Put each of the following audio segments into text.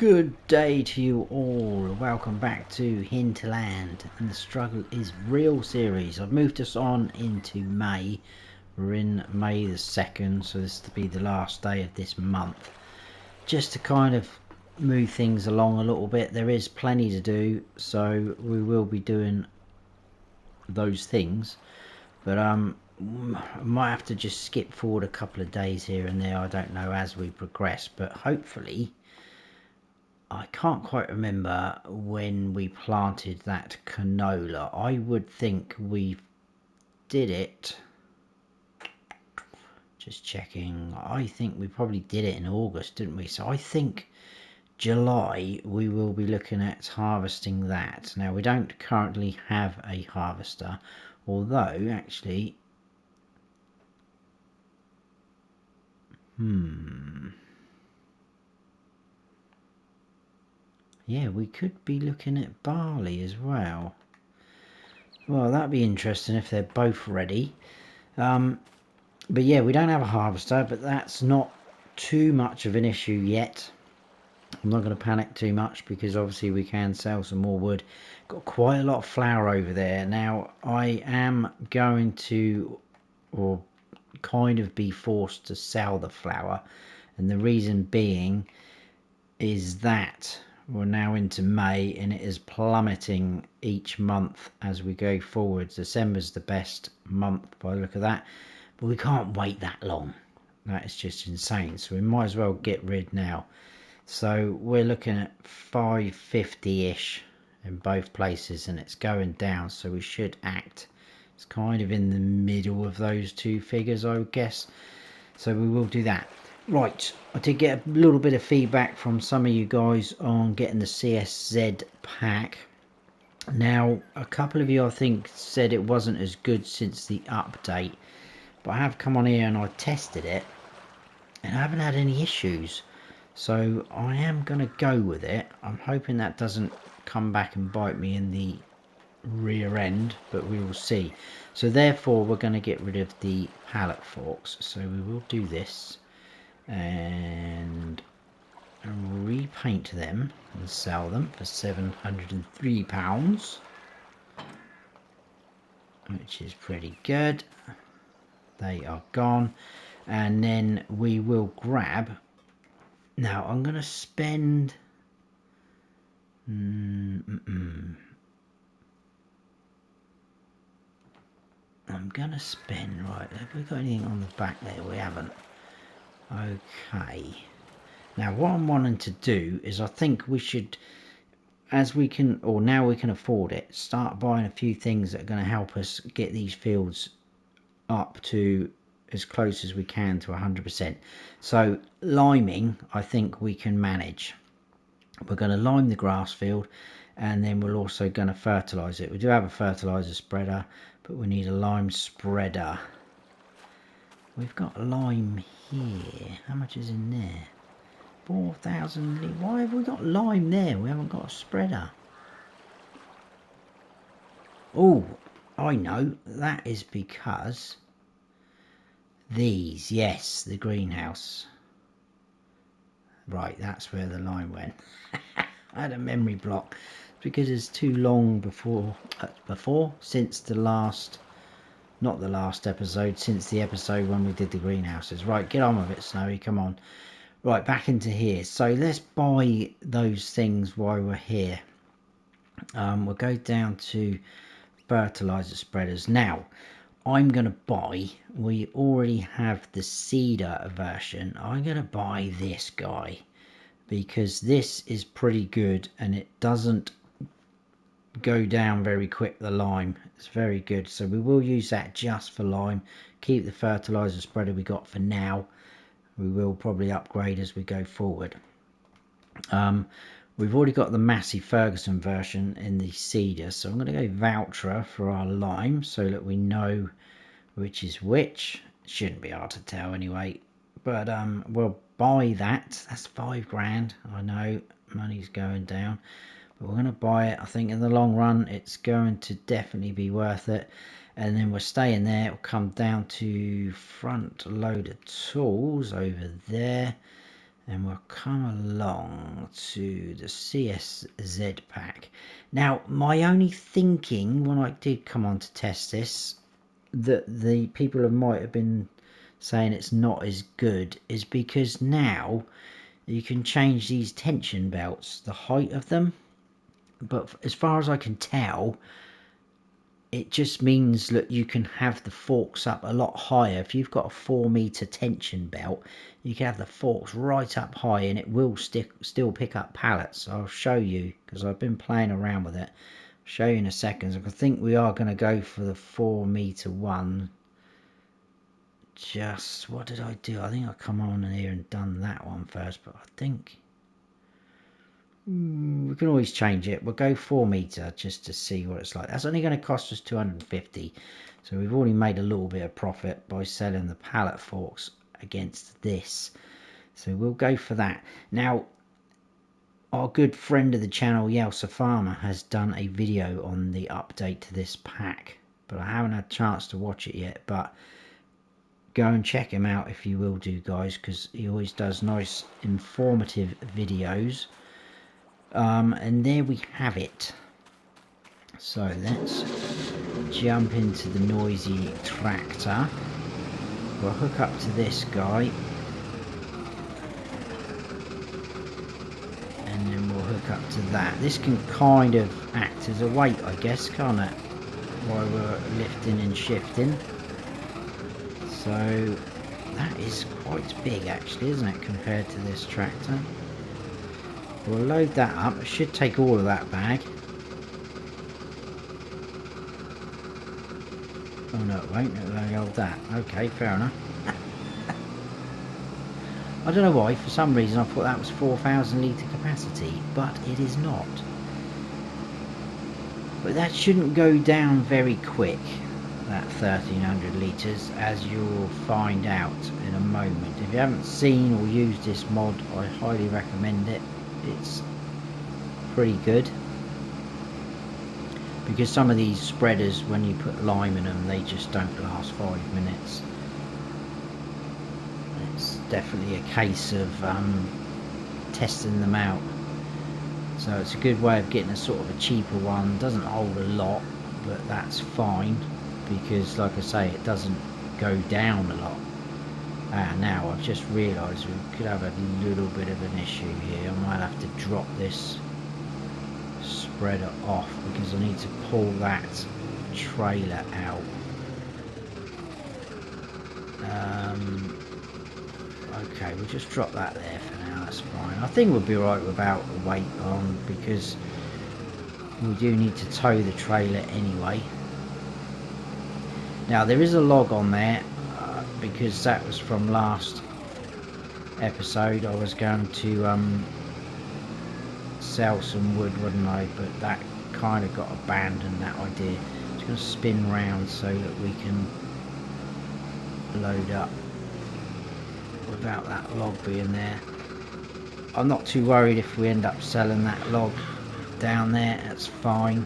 Good day to you all. Welcome back to Hinterland and the Struggle is Real series. I've moved us on into May. We're in May the 2nd, so this will be the last day of this month. Just to kind of move things along a little bit. There is plenty to do, so we will be doing those things. But I might have to just skip forward a couple of days here and there. I don't know as we progress, but hopefully. I can't quite remember when we planted that canola. I would think we did it. Just checking. I think we probably did it in August, didn't we? So I think July we will be looking at harvesting that. Now we don't currently have a harvester, although actually yeah, we could be looking at barley as well. Well, that'd be interesting if they're both ready. But yeah, we don't have a harvester, but that's not too much of an issue yet. I'm not going to panic too much because obviously we can sell some more wood. Got quite a lot of flour over there. Now, I am going to, or kind of be forced to sell the flour. And the reason being is that we're now into May and it is plummeting each month as we go forwards. December's the best month by the look of that, but we can't wait that long. That is just insane, so we might as well get rid now. So we're looking at 550-ish in both places and it's going down, so we should act. It's kind of in the middle of those two figures, I would guess, so we will do that. Right, I did get a little bit of feedback from some of you guys on getting the CSZ pack. Now, a couple of you I think said it wasn't as good since the update, but I have come on here and I tested it and I haven't had any issues. So I am going to go with it. I'm hoping that doesn't come back and bite me in the rear end, but we will see. So therefore we're going to get rid of the pallet forks. So we will do this and repaint them and sell them for £703, which is pretty good. They are gone, and then we will grab. Now I'm going to spend I'm going to spend, right, have we got anything on the back there? We haven't. Okay, now what I'm wanting to do is I think we should, as we can, or now we can afford it, start buying a few things that are going to help us get these fields up to as close as we can to 100%. So liming, I think we can manage. We're going to lime the grass field and then we're also going to fertilize it. We do have a fertilizer spreader, but we need a lime spreader. We've got lime here. How much is in there? 4,000. Why have we got lime there? We haven't got a spreader. Oh, I know. That is because these, yes, the greenhouse. Right, that's where the line went. I had a memory block because it's too long since the last, not the last episode, since the episode when we did the greenhouses. Right, get on with it, Snowy, come on. Right, back into here. So let's buy those things while we're here. We'll go down to fertilizer spreaders. Now, I'm going to buy, we already have the cedar version. I'm going to buy this guy because this is pretty good and it doesn't go down very quick, the lime. It's very good. So we will use that just for lime. Keep the fertilizer spreader we got for now. We will probably upgrade as we go forward. We've already got the Massey Ferguson version in the cedar, so I'm going to go Voucher for our lime so that we know which is which. It shouldn't be hard to tell anyway, but we'll buy that. That's £5,000. I know money's going down, but we're going to buy it. I think in the long run it's going to definitely be worth it. And then we're staying there. It'll come down to front loader tools over there. And we'll come along to the CSZ pack. Now, my only thinking when I did come on to test this, that the people might have been saying it's not as good, is because now you can change these tension belts, the height of them. But as far as I can tell, it just means that you can have the forks up a lot higher. If you've got a 4-meter tension belt, you can have the forks right up high and it will still pick up pallets. I'll show you, because I've been playing around with it. I'll show you in a second. I think we are going to go for the 4-meter one. Just, what did I do? I think I come on in here and done that one first, but I think we can always change it. We'll go 4-meter just to see what it's like. That's only going to cost us 250, so we've already made a little bit of profit by selling the pallet forks against this, so we'll go for that. Now, our good friend of the channel, Yelsa Farmer, has done a video on the update to this pack, but I haven't had a chance to watch it yet. But go and check him out if you will do, guys, because he always does nice informative videos. And there we have it. So let's jump into the noisy tractor. We'll hook up to this guy, and then we'll hook up to that. This can kind of act as a weight, I guess, can't it, while we're lifting and shifting. So that is quite big actually, isn't it, compared to this tractor? We'll load that up. It should take all of that bag. Oh no, it won't. It'll only hold that. Okay, fair enough. I don't know why, for some reason I thought that was 4,000 litre capacity, but it is not. But that shouldn't go down very quick, that 1,300 litres, as you'll find out in a moment. If you haven't seen or used this mod, I highly recommend it. It's pretty good, because some of these spreaders, when you put lime in them, they just don't last 5 minutes. It's definitely a case of testing them out. So it's a good way of getting a sort of a cheaper one. Doesn't hold a lot, but that's fine, because like I say, it doesn't go down a lot. Now I've just realised we could have a little bit of an issue here. I might have to drop this spreader off, because I need to pull that trailer out. Okay, we'll just drop that there for now, that's fine. I think we'll be alright without the weight on, because we do need to tow the trailer anyway. Now there is a log on there, because that was from last episode. I was going to sell some wood, wasn't I? But that kind of got abandoned, that idea. Just going to spin round so that we can load up without that log being there. I'm not too worried if we end up selling that log down there, that's fine.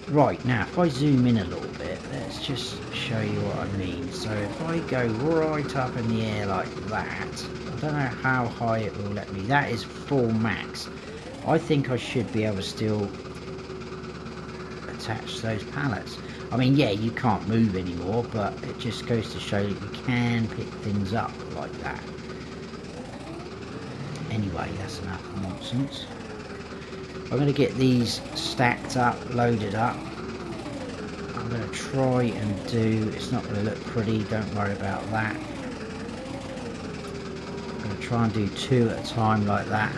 Right, now if I zoom in a little bit, let's just show you what I mean. So if I go right up in the air like that, I don't know how high it will let me. That is full max. I think I should be able to still attach those pallets. I mean, yeah, you can't move anymore, but it just goes to show that you can pick things up like that. Anyway, that's enough nonsense. I'm going to get these stacked up, loaded up. I'm going to try and do, it's not going to look pretty, don't worry about that. I'm going to try and do 2 at a time like that.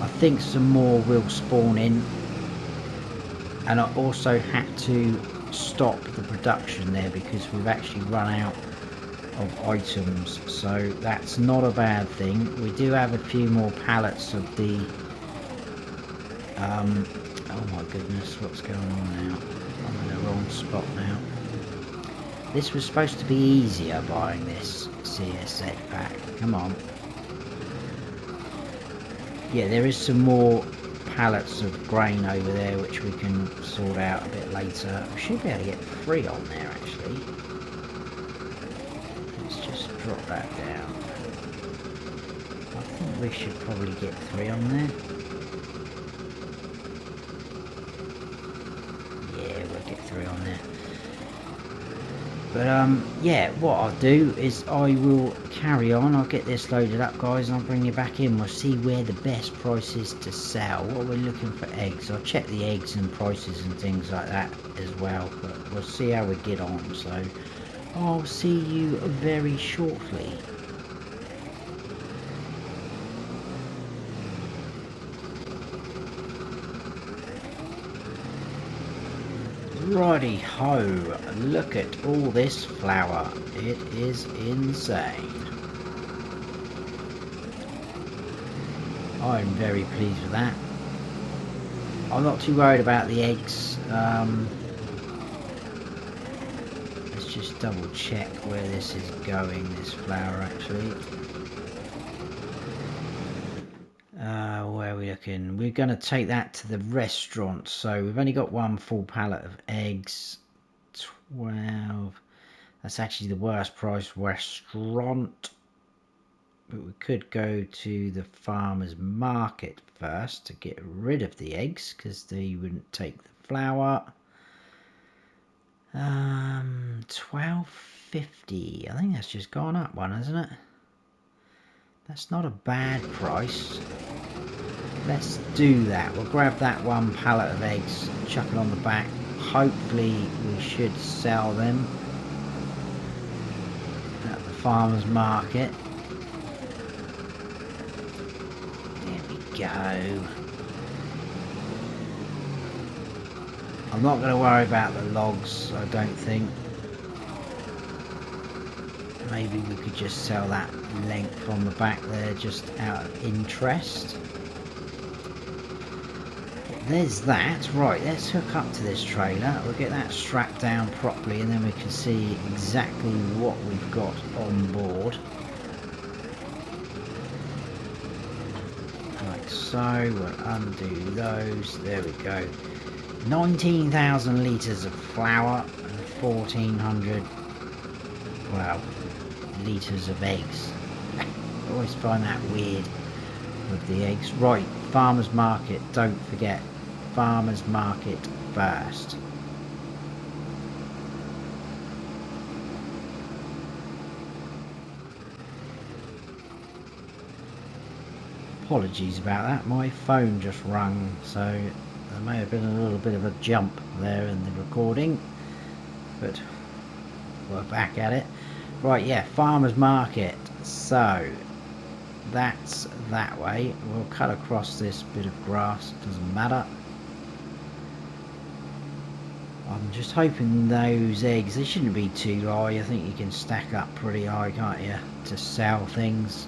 I think some more will spawn in. And I also had to stop the production there because we've actually run out of items. So that's not a bad thing. We do have a few more pallets of the oh my goodness, what's going on now? I'm in the wrong spot now. This was supposed to be easier, buying this CSZ pack. Come on. Yeah, there is some more pallets of grain over there which we can sort out a bit later. We should be able to get 3 on there actually. Let's just drop that down. we should probably get 3 on there. Yeah, we'll get 3 on there. But yeah, what I'll do is I will carry on. I'll get this loaded up, guys, and I'll bring you back in. We'll see where the best price is to sell. What we're looking for eggs. I'll check the eggs and prices and things like that as well. But we'll see how we get on. So I'll see you very shortly. Righty ho, look at all this flour. It is insane. I'm very pleased with that. I'm not too worried about the eggs. Let's just double check where this is going, this flour actually. Where are we looking? We're going to take that to the restaurant. So we've only got 1 full pallet of eggs. 12. That's actually the worst price restaurant. But we could go to the farmer's market first to get rid of the eggs, because they wouldn't take the flour. $12.50. I think that's just gone up one, hasn't it? That's not a bad price. Let's do that. We'll grab that 1 pallet of eggs, chuck it on the back. Hopefully we should sell them at the farmer's market. There we go. I'm not going to worry about the logs, I don't think. Maybe we could just sell that length on the back there just out of interest. There's that. Right, let's hook up to this trailer. We'll get that strapped down properly and then we can see exactly what we've got on board. Like so. We'll undo those. There we go. 19,000 litres of flour and 1,400, well, litres of eggs. I always find that weird with the eggs. Right, farmer's market, don't forget. Farmer's market first. Apologies about that, my phone just rung, so there may have been a little bit of a jump there in the recording, but we're back at it. Right, yeah, farmer's market. So that's that way. We'll cut across this bit of grass, doesn't matter. I'm just hoping those eggs, they shouldn't be too high. I think you can stack up pretty high, can't you, to sell things.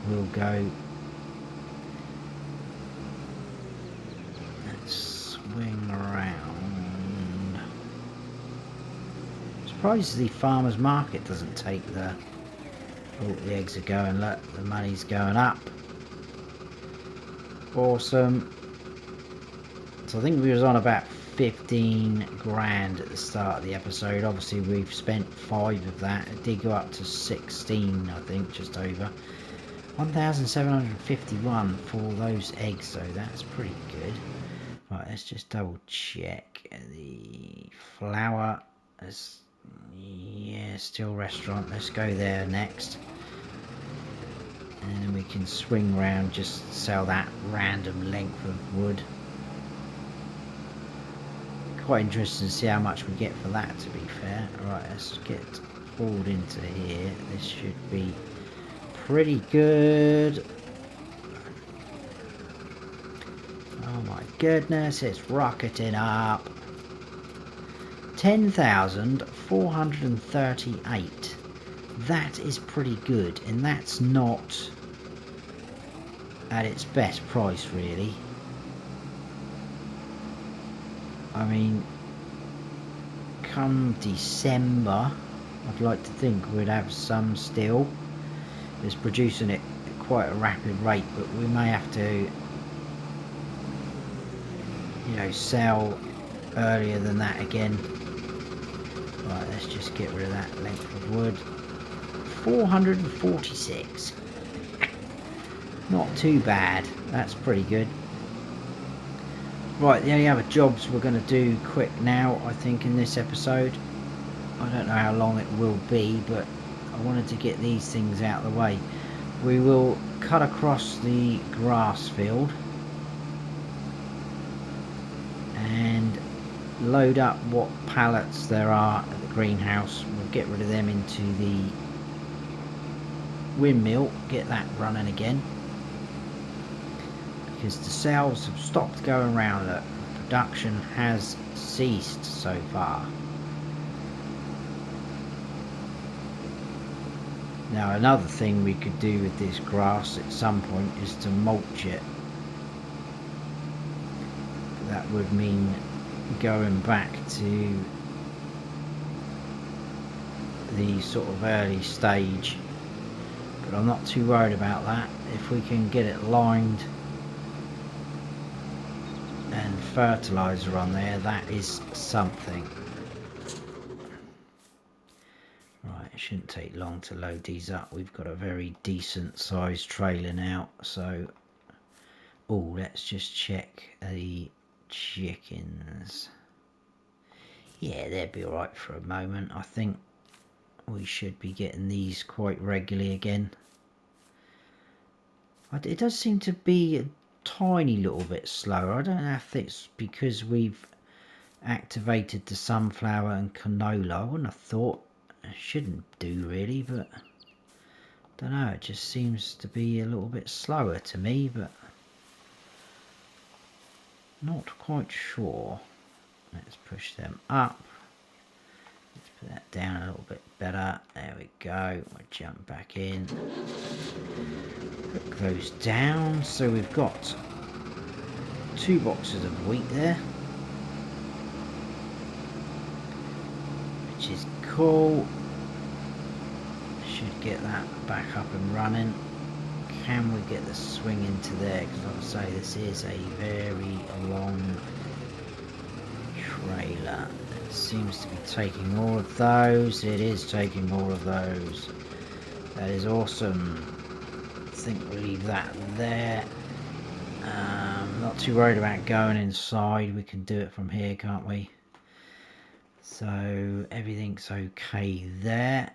We'll go. Let's swing around. Surprised the farmer's market doesn't take the... Oh, the eggs are going, look, the money's going up. Awesome. So I think we was on about 15 grand at the start of the episode. Obviously we've spent 5 of that. It did go up to 16, I think, just over. 1,751 for those eggs, so that's pretty good. Right, let's just double check the flour. Yeah, still restaurant. Let's go there next. And then we can swing around, just sell that random length of wood. Quite interesting to see how much we get for that, to be fair. Alright, let's get pulled into here. This should be pretty good. Oh my goodness, it's rocketing up. 10,438. That is pretty good, and that's not at its best price, really. I mean, come December, I'd like to think we'd have some still. It's producing it at quite a rapid rate, but we may have to, you know, sell earlier than that again. Right, let's just get rid of that length of wood. 446. Not too bad. That's pretty good. Right, the only other jobs we're going to do quick now, I think, in this episode. I don't know how long it will be, but I wanted to get these things out of the way. We will cut across the grass field and load up what pallets there are at the greenhouse. We'll get rid of them into the windmill, get that running again, because the cells have stopped going round. The production has ceased so far. Now another thing we could do with this grass at some point is to mulch it. That would mean going back to the sort of early stage, but I'm not too worried about that. If we can get it lined and fertilizer on there, that is something. Right, it shouldn't take long to load these up. We've got a very decent sized trailer now, so let's just check the chickens. Yeah, they'll be alright for a moment. I think we should be getting these quite regularly again. It does seem to be a tiny little bit slower. I don't know if it's because we've activated the sunflower and canola. I wouldn't have thought it shouldn't do really, but I don't know, it just seems to be a little bit slower to me, but not quite sure. Let's push them up. Let's put that down a little bit better. There we go. We'll jump back in. Put those down. So we've got 2 boxes of wheat there, which is cool. Should get that back up and running. Can we get the swing into there? Because like I say, this is a very long trailer. It seems to be taking all of those. It is taking all of those. That is awesome. I think we'll leave that there. Not too worried about going inside. We can do it from here, can't we? So everything's okay there.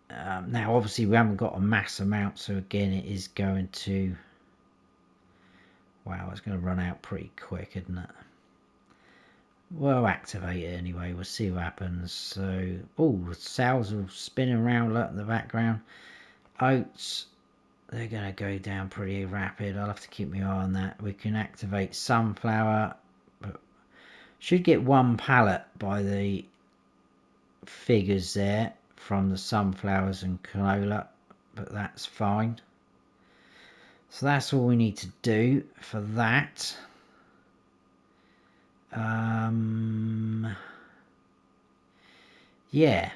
Now obviously we haven't got a mass amount, so again it is going to, wow, it's going to run out pretty quick, isn't it? We'll activate it anyway. We'll see what happens. So the cells are spinning around, look in the background. Oats, they're going to go down pretty rapid. I'll have to keep my eye on that. We can activate sunflower, but should get 1 pallet by the figures there from the sunflowers and canola, but that's fine. So that's all we need to do for that. Yeah,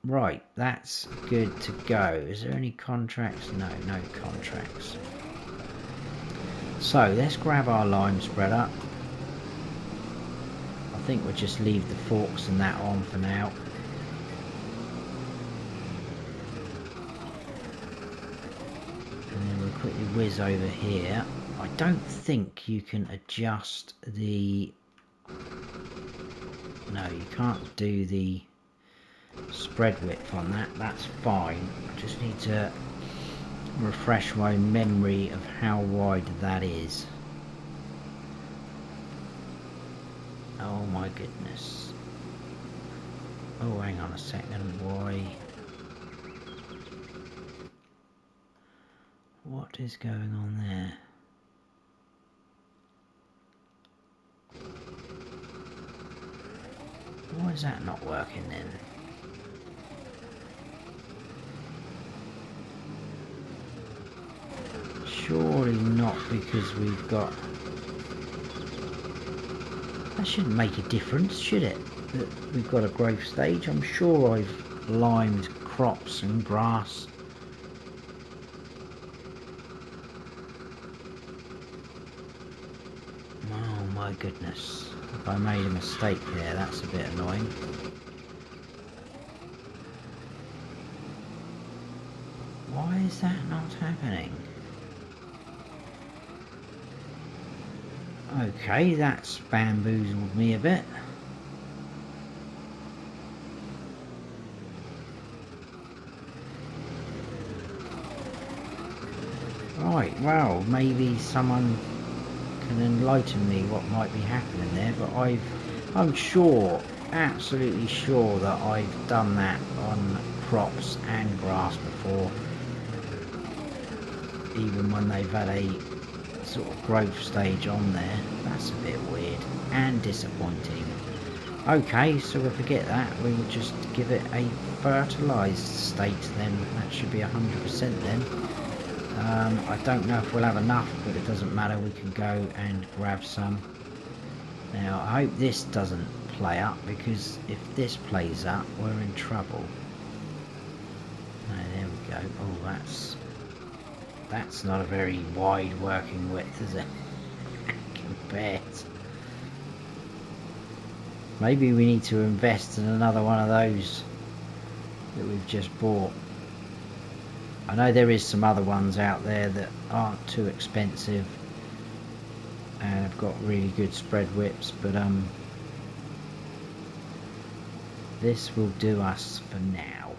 right, that's good to go. Is there any contracts? No contracts. So let's grab our lime spreader. I think we'll just leave the forks and that on for now. And then we'll quickly whiz over here. I don't think you can adjust the... No, you can't do the spread width on that. That's fine. I just need to refresh my memory of how wide that is. Oh my goodness. Oh, hang on a second. Why? What is going on there? Why is that not working then? Surely not because we've got... That shouldn't make a difference, should it? That we've got a growth stage. I'm sure I've limed crops and grass. Oh my goodness. If I made a mistake there, that's a bit annoying. Why is that not happening? Okay, that's bamboozled me a bit. Right, well, maybe someone can enlighten me what might be happening there, but I'm sure, absolutely sure that I've done that on crops and grass before, even when they've had a sort of growth stage on there. That's a bit weird and disappointing. Okay, so we'll forget that. We will just give it a fertilised state then. That should be 100% then. I don't know if we'll have enough, but it doesn't matter. We can go and grab some. Now, I hope this doesn't play up, because if this plays up, we're in trouble. There we go. Oh, that's not a very wide working width, is it? Compared. Maybe we need to invest in another one of those that we've just bought. I know there is some other ones out there that aren't too expensive and have got really good spread widths, but this will do us for now.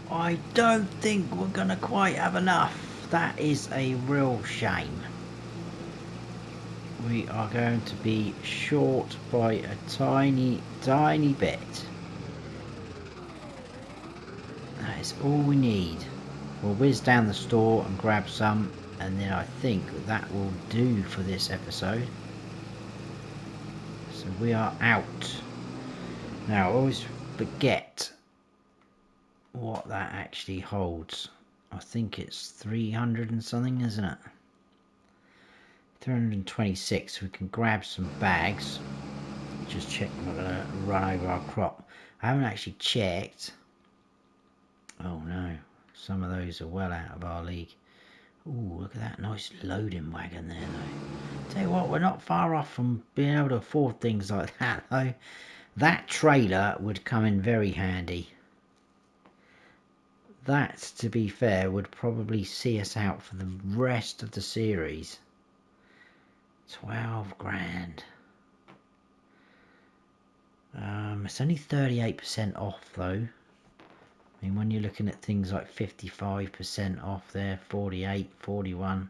I don't think we're gonna quite have enough. That is a real shame. We are going to be short by a tiny bit. That is all we need. We'll whiz down the store and grab some, and then I think that will do for this episode. So we are out. Now I always forget what that actually holds. I think it's 300 and something, isn't it? 326. We can grab some bags. Just check we're not gonna run over our crop. I haven't actually checked. Oh no, some of those are well out of our league. Ooh, look at that nice loading wagon there though. Tell you what, we're not far off from being able to afford things like that though. That trailer would come in very handy. That, to be fair, would probably see us out for the rest of the series. 12 grand. It's only 38% off though. I mean, when you're looking at things like 55% off there, 48, 41,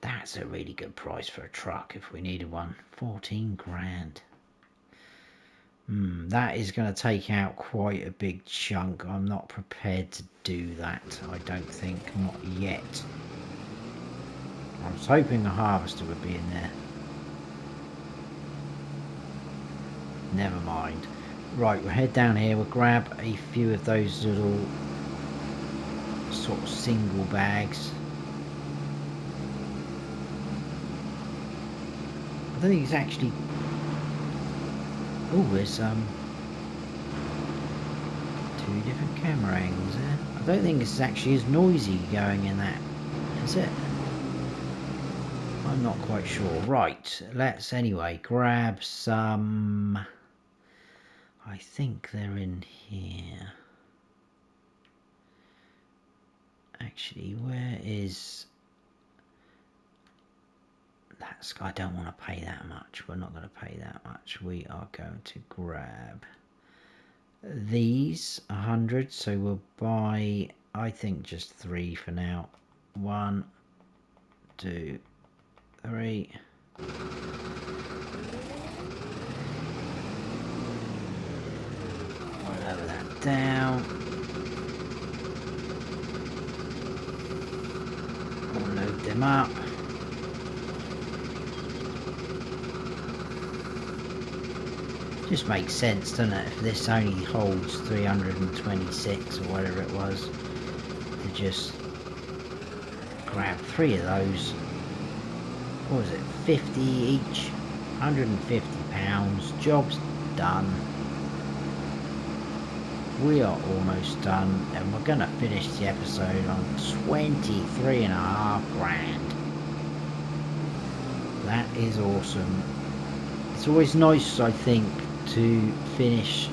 that's a really good price for a truck if we needed one. 14 grand. That is going to take out quite a big chunk. I'm not prepared to do that, I don't think. Not yet. I was hoping a harvester would be in there. Never mind. Right, we'll head down here. We'll grab a few of those little sort of single bags. I don't think it's actually... Oh, there's two different camera angles there. I don't think it's actually as noisy going in that, is it? I'm not quite sure. Right, let's anyway grab some... I think they're in here. Actually, where is... That's... I don't want to pay that much. We're not going to pay that much. We are going to grab these 100. So we'll buy, I think, just 3 for now. 1, 2, 3. I'll lower that down. I'll load them up. Just makes sense, doesn't it? If this only holds 326 or whatever it was, to just grab 3 of those. What was it? 50 each, £150. Job's done. We are almost done, and we're gonna finish the episode on 23.5 grand. That is awesome. It's always nice, I think, to finish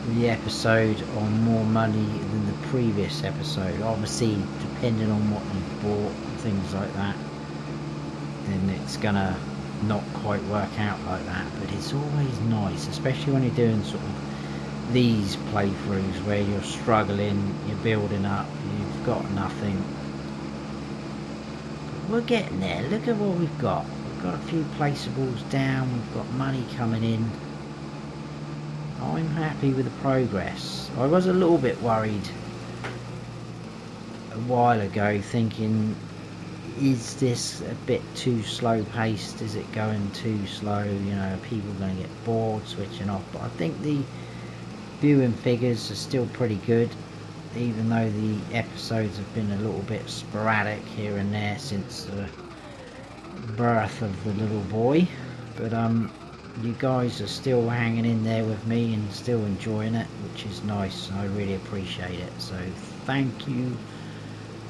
the episode on more money than the previous episode. Obviously, depending on what you bought and things like that, then it's gonna not quite work out like that. But it's always nice, especially when you're doing sort of these playthroughs where you're struggling, you're building up, you've got nothing. But we're getting there. Look at what we've got. Got a few placeables down, we've got money coming in. I'm happy with the progress. I was a little bit worried a while ago, thinking, is this a bit too slow paced? Is it going too slow? You know, are people going to get bored switching off? But I think the viewing figures are still pretty good, even though the episodes have been a little bit sporadic here and there since the birth of the little boy. But you guys are still hanging in there with me and still enjoying it, which is nice. I really appreciate it, so thank you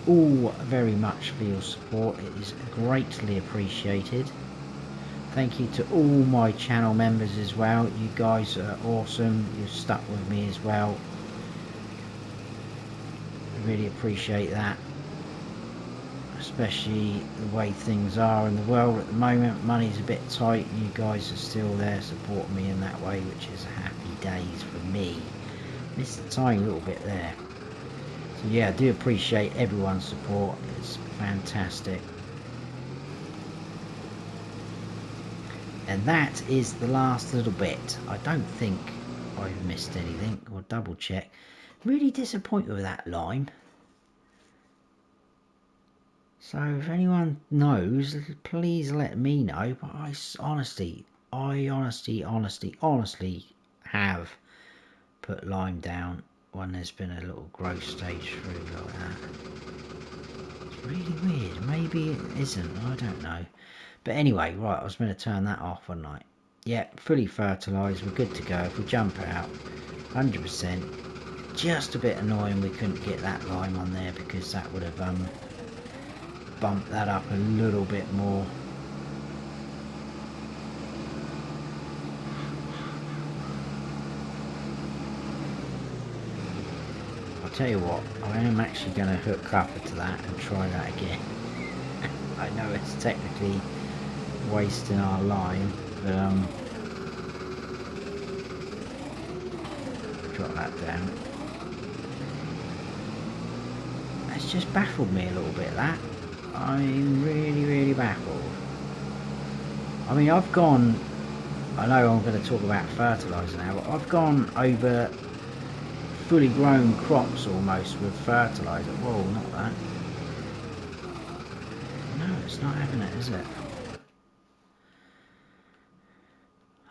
all very much for your support. It is greatly appreciated. Thank you to all my channel members as well. You guys are awesome. You've stuck with me as well. I really appreciate that, especially the way things are in the world at the moment. Money's a bit tight, and you guys are still there supporting me in that way, which is happy days for me. Missed a tiny little bit there. So yeah, I do appreciate everyone's support. It's fantastic. And that is the last little bit. I don't think I've missed anything. I'll double check. Really disappointed with that lime. So if anyone knows, please let me know. But I honestly have put lime down when there's been a little growth stage through like that. It's really weird. Maybe it isn't. I don't know. But anyway, right, I was going to turn that off, wasn't I? Yeah, fully fertilised. We're good to go. If we jump out, 100%. Just a bit annoying we couldn't get that lime on there, because that would have bumped that up a little bit more. I'll tell you what, I am actually going to hook up to that and try that again. I know it's technically wasting our lime, but drop that down. It's just baffled me a little bit, that. I'm really baffled. I mean, I've gone, I know I'm going to talk about fertiliser now, but I've gone over fully grown crops almost with fertiliser. Whoa, not that. No, it's not having it, is it?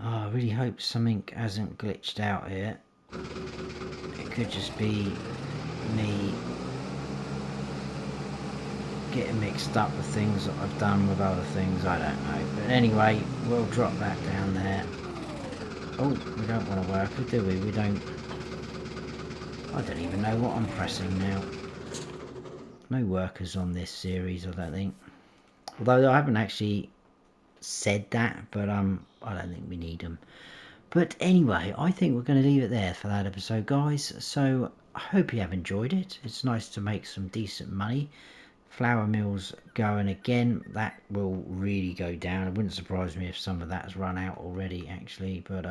Oh, I really hope something hasn't glitched out here. It could just be me getting mixed up with things that I've done with other things, I don't know. But anyway, we'll drop that down there. Oh, we don't want to work it, do we? We don't. I don't even know what I'm pressing now. No workers on this series, I don't think. Although I haven't actually said that, but I don't think we need them. But anyway, I think we're going to leave it there for that episode, guys. So I hope you have enjoyed it. It's nice to make some decent money. Flour mill's going again. That will really go down. It wouldn't surprise me if some of that has run out already, actually. But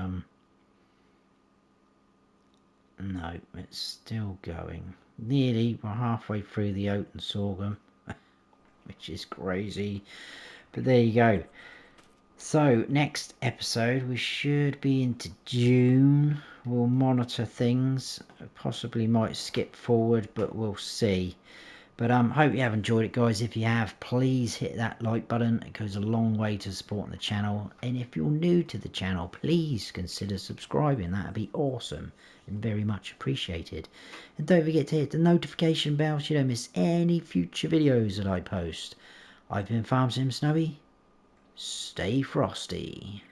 no, it's still going. Nearly, we're halfway through the oat and sorghum, which is crazy. But there you go. So next episode we should be into June. We'll monitor things. Possibly might skip forward, but we'll see. But hope you have enjoyed it, guys. If you have, please hit that like button. It goes a long way to supporting the channel. And if you're new to the channel, please consider subscribing. That'd be awesome and very much appreciated. And don't forget to hit the notification bell so you don't miss any future videos that I post. I've been Farm Sim Snowy. Stay frosty.